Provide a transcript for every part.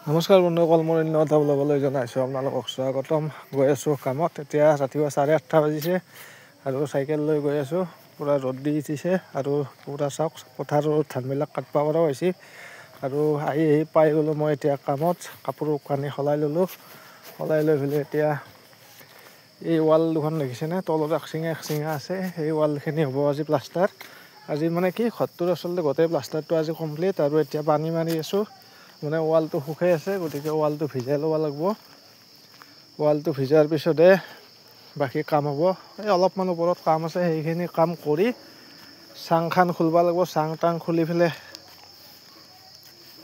নমস্কাৰ বন্ধুসকল, মই অন্য এটা ব্লগলৈ জনাইছোঁ আপোনালোকক স্বাগতম। গৈ আছোঁ কামত। এতিয়া ৰাতিপুৱা 8:30 বাজিছে আৰু চাইকেল লৈ গৈ আছোঁ। পূৰা ৰ'দ দি উঠিছে আৰু পূৰা চাওক পথাৰৰ ধানবিলাক কাটব পৰাও হৈছে আৰু আহি পাই গ'লোঁ মই এতিয়া কামত। কাপোৰ কানি সলাই ল'লোঁ। সলাই লৈ পেলাই এতিয়া এই ৱাল দুখন দেখিছেনে, তলত একচিঙা আছে। সেই ৱালখিনি হ'ব আজি প্লাষ্টাৰ। আজি মানে কি ঘৰটোৰ আচলতে গোটেই প্লাষ্টাৰটো আজি কমপ্লিট আৰু এতিয়া পানী মাৰি আছোঁ। মানে ৱালটো শুকাই আছে, গতিকে ৱালটো ভিজাই ল'ব লাগিব। ৱালটো ভিজাৰ পিছতহে বাকী কাম হ'ব। এই অলপমান ওপৰত কাম আছে, সেইখিনি কাম কৰি চাংখান খুলিব লাগিব। চাং টাং খুলি পেলাই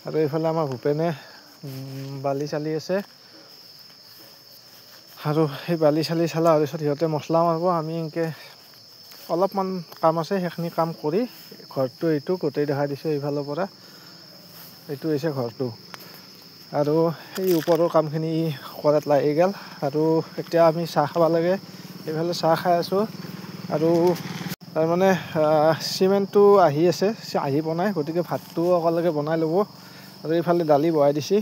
আৰু এইফালে আমাৰ ভূপেনে বালি চালি আছে আৰু সেই বালি চালি চালা হোৱাৰ পিছত সিহঁতে মছলা মাৰিব। আমি এনেকৈ অলপমান কাম আছে, সেইখিনি কাম কৰি ঘৰটো এইটো গোটেই দেখা দিছোঁ এইফালৰ পৰা। এইটো হৈছে ঘৰটো আৰু সেই ওপৰৰ কামখিনি কৰাত লাগি গ'ল আৰু এতিয়া আমি চাহ খাব লাগে। এইফালে চাহ খাই আছোঁ আৰু তাৰমানে চিমেণ্টটো আহি আছে, আহি পোৱা নাই, গতিকে ভাতটো একেলগে বনাই ল'ব আৰু এইফালে দালি বহাই দিছে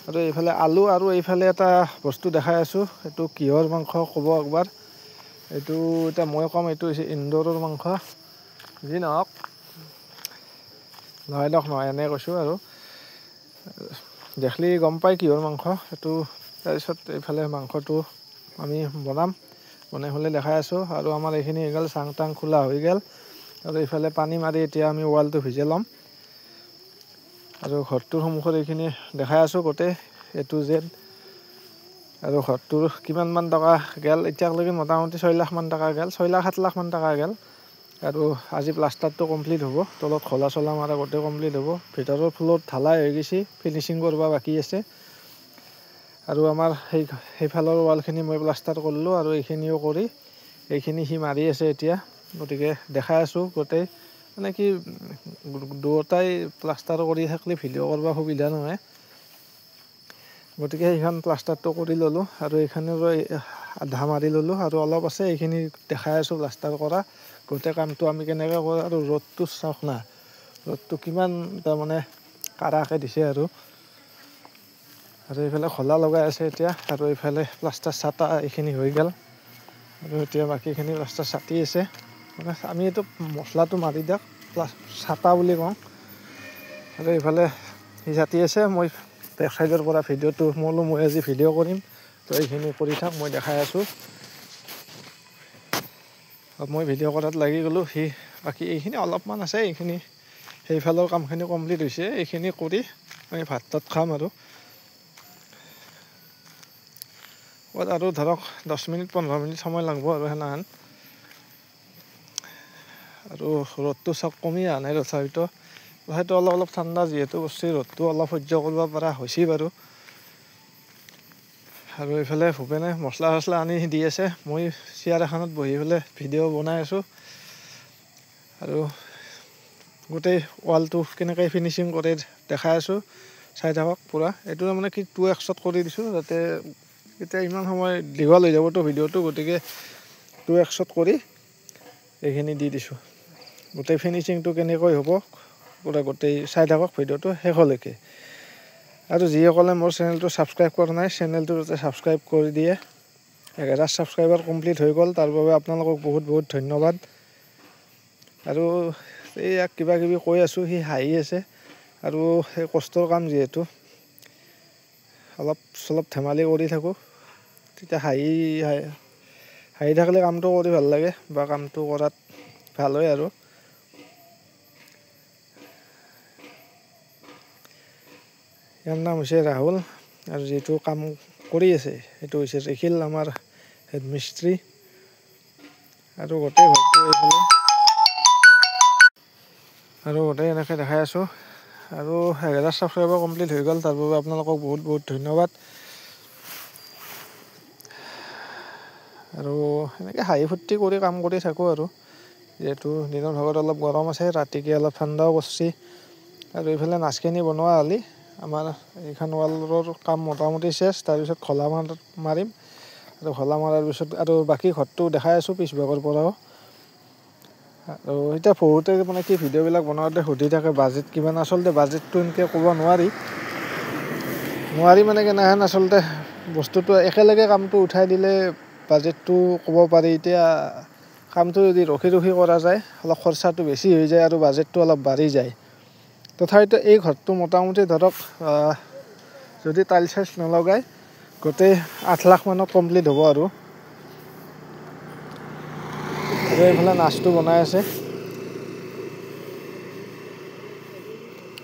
আৰু এইফালে আলু আৰু এইফালে এটা বস্তু দেখাই আছোঁ। এইটো কিহৰ মাংস ক'ব একবাৰ। এইটো এতিয়া মই ক'ম এইটো হৈছে ইন্দোৰৰ মাংস। যি নহওক, নহয় এনেই কৈছোঁ আৰু দেখলি গম পাই কিহৰ মাংস এইটো। তাৰপিছত এইফালে মাংসটো আমি বনাই হ'লে দেখাই আছোঁ আৰু আমাৰ এইখিনি হৈ গ'ল। চাং টাং খোলা হৈ গ'ল আৰু এইফালে পানী মাৰি এতিয়া আমি ৱালটো ভিজাই ল'ম আৰু ঘৰটোৰ সন্মুখত এইখিনি দেখাই আছোঁ গোটেই A to Z। আৰু ঘৰটোৰ কিমানমান টকা গ'ল এতিয়ালৈকে মোটামুটি 6 লাখমান টকা গ'ল, 6 লাখ 7 লাখমান টকা গ'ল আৰু আজি প্লাষ্টাৰটো কমপ্লিট হ'ব। তলত খলা চলা মাৰা গোটেই কমপ্লিট হ'ব। ভিতৰৰ ফ্ল'ৰত ঢালাই হৈ গৈছে, ফিনিচিং কৰিব বাকী আছে আৰু আমাৰ সেইফালৰ ৱালখিনি মই প্লাষ্টাৰ কৰিলোঁ আৰু এইখিনিও কৰি এইখিনি সি মাৰি আছে এতিয়া। গতিকে দেখাই আছোঁ গোটেই, মানে কি দুয়োটাই প্লাষ্টাৰ কৰি থাকিলে ভিডিঅ' কৰিব সুবিধা নহয়, গতিকে সেইখন প্লাষ্টাৰটো কৰি ল'লোঁ আৰু এইখনৰো আধা মাৰি ল'লোঁ আৰু অলপ আছে, এইখিনি দেখাই আছোঁ প্লাষ্টাৰ কৰা। গোটেই কামটো আমি কেনেকৈ কৰোঁ আৰু ৰ'দটো চাওক না, ৰ'দটো কিমান তাৰমানে কাঢ়াকৈ দিছে আৰু এইফালে খলা লগাই আছে এতিয়া আৰু এইফালে প্লাষ্টাৰ চাটা এইখিনি হৈ গ'ল আৰু এতিয়া বাকীখিনি প্লাষ্টাৰ চাটি আছে। মানে আমি এইটো মছলাটো মাৰি দিয়ক চাটা বুলি কওঁ আৰু এইফালে সি চাটি আছে। মই বেক চাইডৰ পৰা ভিডিঅ'টো মই আজি ভিডিঅ' কৰিম, তো এইখিনি কৰি থাক, মই দেখাই আছোঁ। মই ভিডিঅ' কৰাত লাগি গ'লোঁ, সি বাকী এইখিনি অলপমান আছে, এইখিনি সেইফালৰ কামখিনি কমপ্লিট হৈছে। এইখিনি কৰি আমি ভাত তাত খাম আৰু ধৰক 10 মিনিট 15 মিনিট সময় লাগব আৰু সেনেহেন। আৰু ৰ'দটো চাওক কমি অহা নাই তথাপিতো অলপ ঠাণ্ডা যিহেতু বস্তু, ৰ'দটো অলপ সহ্য কৰিব পৰা হৈছে বাৰু। আৰু এইফালে ভূপেনে মছলা চছলা আনি দি আছে, মই চেয়াৰ এখনত বহি পেলাই ভিডিঅ' বনাই আছোঁ আৰু গোটেই ৱালটো কেনেকৈ ফিনিচিং কৰি দেখাই আছোঁ, চাই থাকক পূৰা। এইটো তাৰমানে কি 2x কৰি দিছোঁ, যাতে এতিয়া ইমান সময় দীঘল হৈ যাবতো ভিডিঅ'টো, গতিকে 2x কৰি এইখিনি দি দিছোঁ। গোটেই ফিনিচিংটো কেনেকৈ হ'ব পূৰা গোটেই চাই থাকক ভিডিঅ'টো শেষলৈকে। আৰু যিসকলে মোৰ চেনেলটো ছাবস্ক্ৰাইব কৰা নাই, চেনেলটো যাতে ছাবস্ক্ৰাইব কৰি দিয়ে। 1000 ছাবস্ক্ৰাইবাৰ কমপ্লিট হৈ গ'ল, তাৰ বাবে আপোনালোকক বহুত বহুত ধন্যবাদ। আৰু এইয়া কিবা কিবি কৈ আছোঁ, সি হাঁহি আছে আৰু সেই কষ্টৰ কাম যিহেতু অলপ চলপ ধেমালি কৰি থাকোঁ, তেতিয়া হাঁহি থাকিলে কামটো কৰি ভাল লাগে বা কামটো কৰাত ভাল হয় আৰু ইয়াৰ নাম হৈছে ৰাহুল আৰু যিটো কাম কৰি আছে সেইটো হৈছে ৰিখিল, আমাৰ হেড মিস্ত্ৰী। আৰু গোটেই ঘৰটো এইফালে আৰু গোটেই এনেকৈ দেখাই আছোঁ আৰু 1000 ছাবস্ক্ৰাইবাৰ কমপ্লিট হৈ গ'ল, তাৰ বাবে আপোনালোকক বহুত বহুত ধন্যবাদ। আৰু এনেকৈ হাঁহি ফূৰ্তি কৰি কাম কৰি থাকোঁ আৰু যিহেতু দিনৰ ভাগত অলপ গৰম আছে, ৰাতিকৈ অলপ ঠাণ্ডাও পৰছি আৰু এইফালে মাছখিনি বনোৱা হ'লি আমাৰ এইখন ৱালৰ কাম মোটামুটি চেছ। তাৰপিছত খলা মাৰিম আৰু খলা মৰাৰ পিছত আৰু বাকী ঘৰটো দেখাই আছোঁ পিছভাগৰ পৰাও। আৰু এতিয়া বহুতে মানে কি ভিডিঅ'বিলাক বনাওঁতে সুধি থাকে বাজেট কিমান, আচলতে বাজেটটো এনেকৈ ক'ব নোৱাৰি, নোৱাৰি মানে কেনেহেন আচলতে বস্তুটো একেলগে কামটো উঠাই দিলে বাজেটটো ক'ব পাৰি। এতিয়া কামটো যদি ৰখি কৰা যায় অলপ খৰচাটো বেছি হৈ যায় আৰু বাজেটটো অলপ বাঢ়ি যায়। তথাপিতো এই ঘৰটো মোটামুটি ধৰক যদি টাইল চাইল নলগাই গোটেই 8 লাখ মানত কমপ্লিট হ'ব আৰু এইফালে নাচটো বনাই আছে।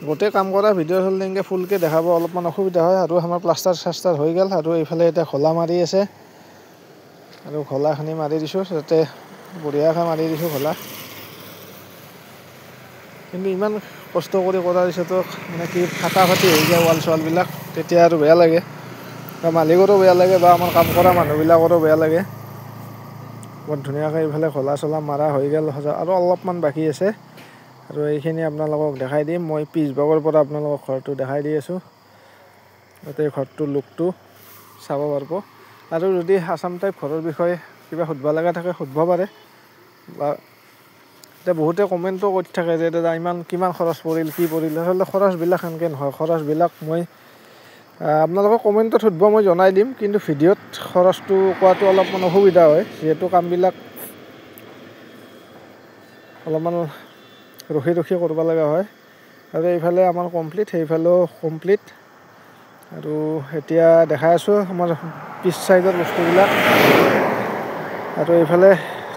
গোটেই কাম কৰা ভিডিঅ' চল তেনেকৈ ফুলকৈ দেখাব অলপমান অসুবিধা হয় আৰু আমাৰ প্লাষ্টাৰ চাষ্টাৰ হৈ গ'ল আৰু এইফালে এতিয়া ঘলা মাৰি আছে আৰু ঘলাখিনি মাৰি দিছোঁ যাতে বঢ়িয়াকৈ মাৰি দিছোঁ ঘলা। কিন্তু ইমান কষ্ট কৰি কৰাৰ পিছতো মানে কি ফাটি হৈ যায় ৱাল চোৱালবিলাক, তেতিয়া আৰু বেয়া লাগে বা মালিকৰো বেয়া লাগে বা আমাৰ কাম কৰা মানুহবিলাকৰো বেয়া লাগে। বৰ ধুনীয়াকৈ এইফালে ঘলা চলা মাৰা হৈ গ'ল আৰু অলপমান বাকী আছে আৰু এইখিনি আপোনালোকক দেখাই দিম। মই পিছভাগৰ পৰা আপোনালোকক ঘৰটো দেখাই দি আছোঁ, গোটেই ঘৰটোৰ লুকটো চাব পাৰিব। আৰু যদি আসাম টাইপ ঘৰৰ বিষয়ে কিবা সুধিব লগা থাকে সুধিব পাৰে বা এতিয়া বহুতে কমেণ্টো কৰি থাকে যে দাদা ইমান কিমান খৰচ পৰিল কি পৰিল। আচলতে খৰচবিলাক সেনেকৈ নহয়, খৰচবিলাক মই আপোনালোকক কমেণ্টত সুধিব মই জনাই দিম, কিন্তু ভিডিঅ'ত খৰচটো কোৱাটো অলপমান অসুবিধা হয় যিহেতু কামবিলাক অলপমান ৰখি কৰিব লগা হয়। আৰু এইফালে আমাৰ কমপ্লিট, সেইফালেও কমপ্লিট। আৰু এতিয়া দেখাই আছোঁ আমাৰ পিছ চাইডৰ বস্তুবিলাক আৰু এইফালে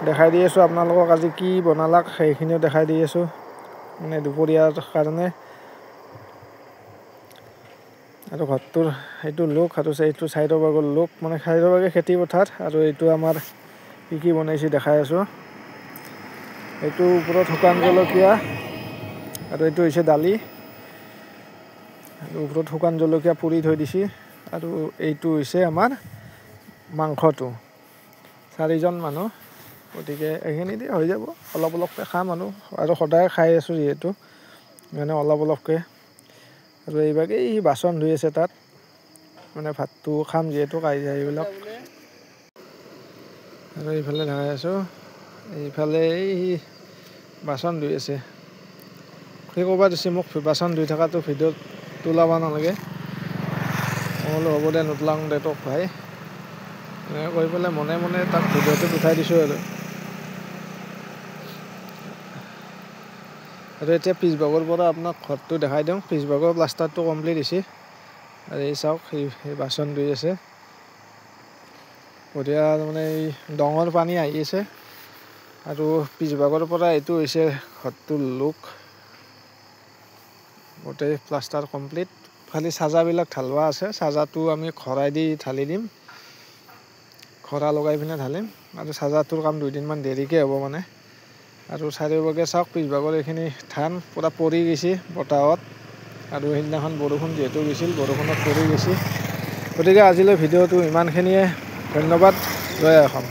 দেখাই দি আছোঁ আপোনালোকক আজি কি বনালাক সেইখিনিও দেখাই দি আছোঁ মানে দুপৰীয়াৰ কাৰণে। আৰু ঘৰটোৰ সেইটো লুক আৰু এইটো চাইডৰ ভাগৰ লুক মানে চাইডৰ ভাগে খেতি পথাৰ আৰু এইটো আমাৰ কি বনাইছে দেখাই আছোঁ। এইটো ওপৰত শুকান জলকীয়া আৰু এইটো হৈছে দালি আৰু ওপৰত শুকান জলকীয়া পুৰি থৈ দিছে আৰু এইটো হৈছে আমাৰ মাংসটো। 4জন মানুহ, গতিকে এইখিনি দি হৈ যাব। অলপকৈ খাম আৰু সদায় খাই আছোঁ যিহেতু মানে অলপকৈ। আৰু এইভাগে এই বাচন ধুই আছে তাত মানে ভাতটো খাম যিহেতু কাঁহী চাহীবিলাক। আৰু এইফালে দেখাই আছোঁ এইফালে এই বাচন ধুই আছে। সেই ক'ৰবাত দিছে মোক বাচন ধুই থকাটো ভিডিঅ'ত তোলাব নালাগে। মই বোলো হ'ব দে নোতলাওঁ দে তোক ভাই, এনেকৈ কৈ পেলাই মনে তাক ভিডিঅ'টোত উঠাই দিছোঁ আৰু এতিয়া পিছভাগৰ পৰা আপোনাক ঘৰটো দেখাই দিওঁ। পিছভাগৰ প্লাষ্টাৰটো কমপ্লিট হৈছে আৰু এই চাওক সেই বাচন ধুই আছে বঢ়িয়া। মানে এই ডঙৰ পানী আহি আছে আৰু পিছভাগৰ পৰা এইটো হৈছে ঘৰটোৰ লুক। গোটেই প্লাষ্টাৰ কমপ্লিট, খালি চাজাবিলাক ঢালোৱা আছে। চাজাটো আমি ঘৰাই দি ঢালি দিম, ঘৰা লগাই পিনে ঢালিম আৰু চাজাটোৰ কাম 2 দিনমান দেৰিকৈ হ'ব মানে। আৰু চাৰিওভাগে চাওক পিছভাগৰ এইখিনি ধান পূৰা পৰি গৈছে বতাহত আৰু সেইদিনাখন বৰষুণ যিহেতু গৈছিল বৰষুণত পৰি গৈছে। গতিকে আজিলৈ ভিডিঅ'টো ইমানখিনিয়ে, ধন্যবাদ, জয় অসম।